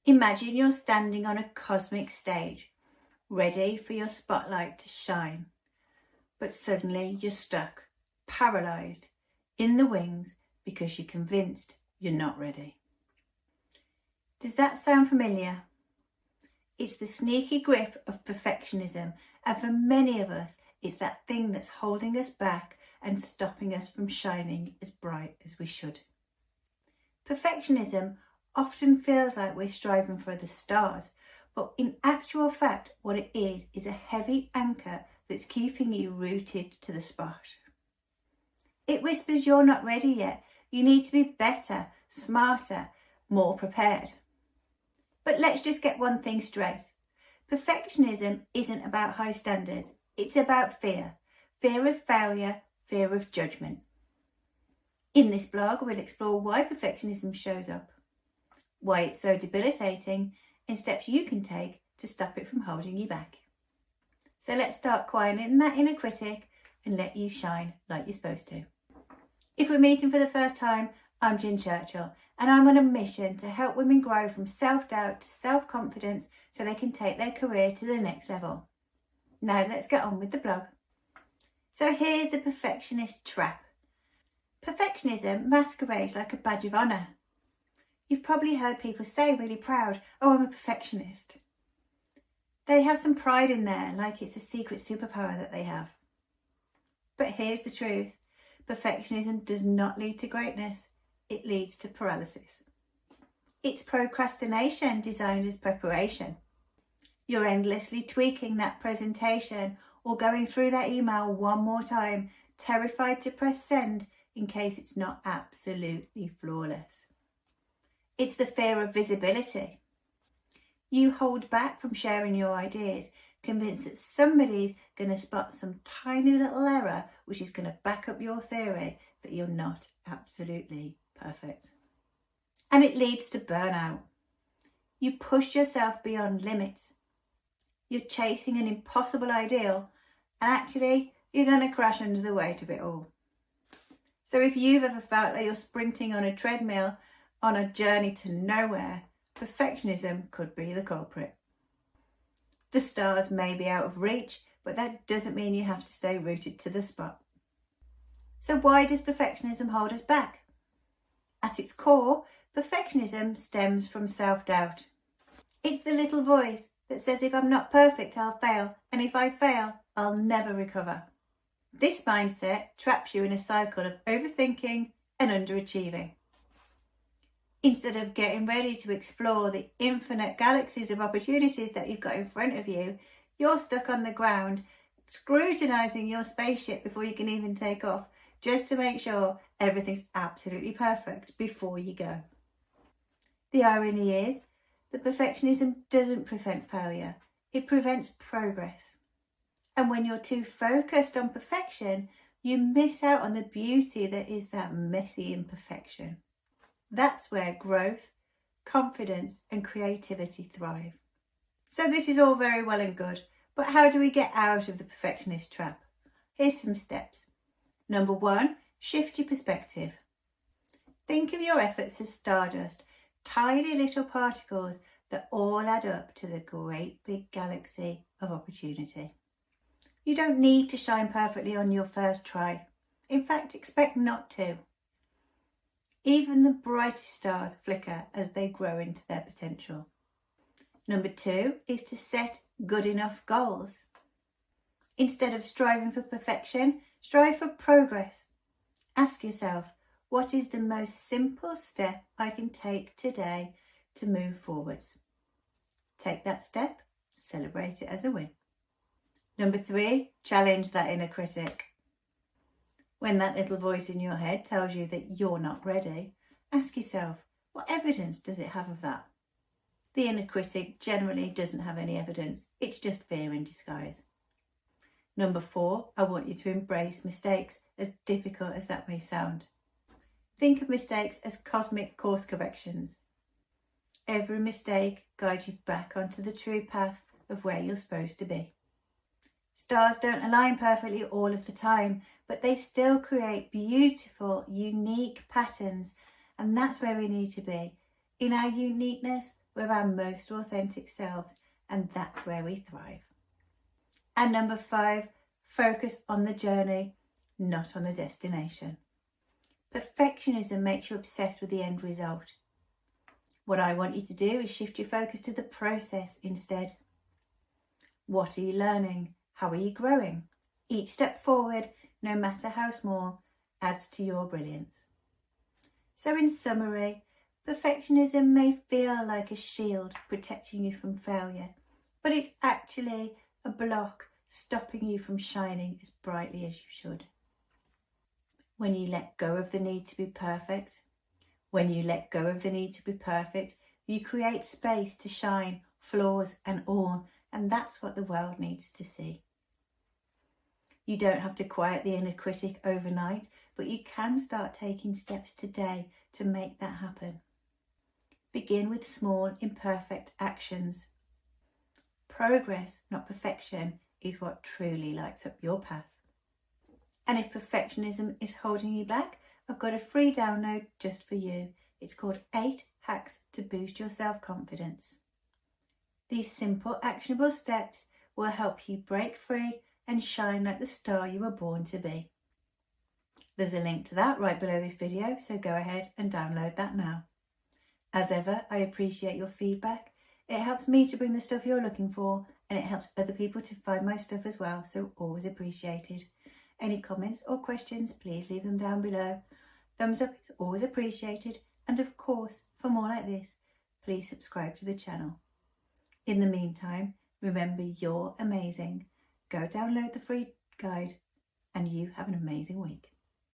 Imagine you're standing on a cosmic stage, ready for your spotlight to shine. But suddenly you're stuck, paralysed, in the wings because you're convinced you're not ready. Does that sound familiar? It's the sneaky grip of perfectionism, and for many of us, it's that thing that's holding us back and stopping us from shining as bright as we should. Perfectionism often feels like we're striving for the stars, but in actual fact, what it is a heavy anchor that's keeping you rooted to the spot. It whispers you're not ready yet. You need to be better, smarter, more prepared. But let's just get one thing straight. Perfectionism isn't about high standards. It's about fear. Fear of failure, fear of judgment. In this blog, we'll explore why perfectionism shows up, why it's so debilitating, and steps you can take to stop it from holding you back. So let's start quieting that inner critic and let you shine like you're supposed to. If we're meeting for the first time, I'm Churchill, and I'm on a mission to help women grow from self-doubt to self-confidence so they can take their career to the next level. Now let's get on with the blog. So here's the Perfectionist Trap. Perfectionism masquerades like a badge of honour. You've probably heard people say really proud, "Oh, I'm a perfectionist." They have some pride in there, like it's a secret superpower that they have. But here's the truth. Perfectionism does not lead to greatness. It leads to paralysis. It's procrastination disguised as preparation. You're endlessly tweaking that presentation or going through that email one more time, terrified to press send in case it's not absolutely flawless. It's the fear of visibility. You hold back from sharing your ideas, convinced that somebody's going to spot some tiny little error which is going to back up your theory that you're not absolutely perfect. And it leads to burnout. You push yourself beyond limits. You're chasing an impossible ideal, and actually you're going to crash under the weight of it all. So if you've ever felt like you're sprinting on a treadmill on a journey to nowhere, perfectionism could be the culprit. The stars may be out of reach, but that doesn't mean you have to stay rooted to the spot. So why does perfectionism hold us back? At its core, perfectionism stems from self-doubt. It's the little voice that says if I'm not perfect, I'll fail, and if I fail, I'll never recover. This mindset traps you in a cycle of overthinking and underachieving. Instead of getting ready to explore the infinite galaxies of opportunities that you've got in front of you, you're stuck on the ground, scrutinising your spaceship before you can even take off, just to make sure everything's absolutely perfect before you go. The irony is that perfectionism doesn't prevent failure, it prevents progress. And when you're too focused on perfection, you miss out on the beauty that is that messy imperfection. That's where growth, confidence and creativity thrive. So this is all very well and good, but how do we get out of the perfectionist trap? Here's some steps. Number 1, shift your perspective. Think of your efforts as stardust, tiny little particles that all add up to the great big galaxy of opportunity. You don't need to shine perfectly on your first try. In fact, expect not to. Even the brightest stars flicker as they grow into their potential. Number 2 is to set good enough goals. Instead of striving for perfection, strive for progress. Ask yourself, what is the most simple step I can take today to move forwards? Take that step, celebrate it as a win. Number 3, challenge that inner critic. When that little voice in your head tells you that you're not ready, ask yourself, what evidence does it have of that? The inner critic generally doesn't have any evidence. It's just fear in disguise. Number 4, I want you to embrace mistakes, as difficult as that may sound. Think of mistakes as cosmic course corrections. Every mistake guides you back onto the true path of where you're supposed to be. Stars don't align perfectly all of the time, but they still create beautiful, unique patterns, and that's where we need to be. In our uniqueness, we're our most authentic selves, and that's where we thrive. And number 5, focus on the journey, not on the destination. Perfectionism makes you obsessed with the end result. What I want you to do is shift your focus to the process instead. What are you learning? How are you growing? Each step forward, no matter how small, adds to your brilliance. So in summary, perfectionism may feel like a shield protecting you from failure, but it's actually a block stopping you from shining as brightly as you should. When you let go of the need to be perfect, you create space to shine, flaws and all, and that's what the world needs to see. You don't have to quiet the inner critic overnight, but you can start taking steps today to make that happen. Begin with small, imperfect actions. Progress, not perfection, is what truly lights up your path. And if perfectionism is holding you back, I've got a free download just for you. It's called 8 Hacks to Boost Your Self-Confidence. These simple, actionable steps will help you break free and shine like the star you were born to be. There's a link to that right below this video, so go ahead and download that now. As ever, I appreciate your feedback. It helps me to bring the stuff you're looking for, and it helps other people to find my stuff as well, so always appreciated. Any comments or questions, please leave them down below. Thumbs up is always appreciated, and of course, for more like this, please subscribe to the channel. In the meantime, remember you're amazing. Go download the free guide, and you have an amazing week.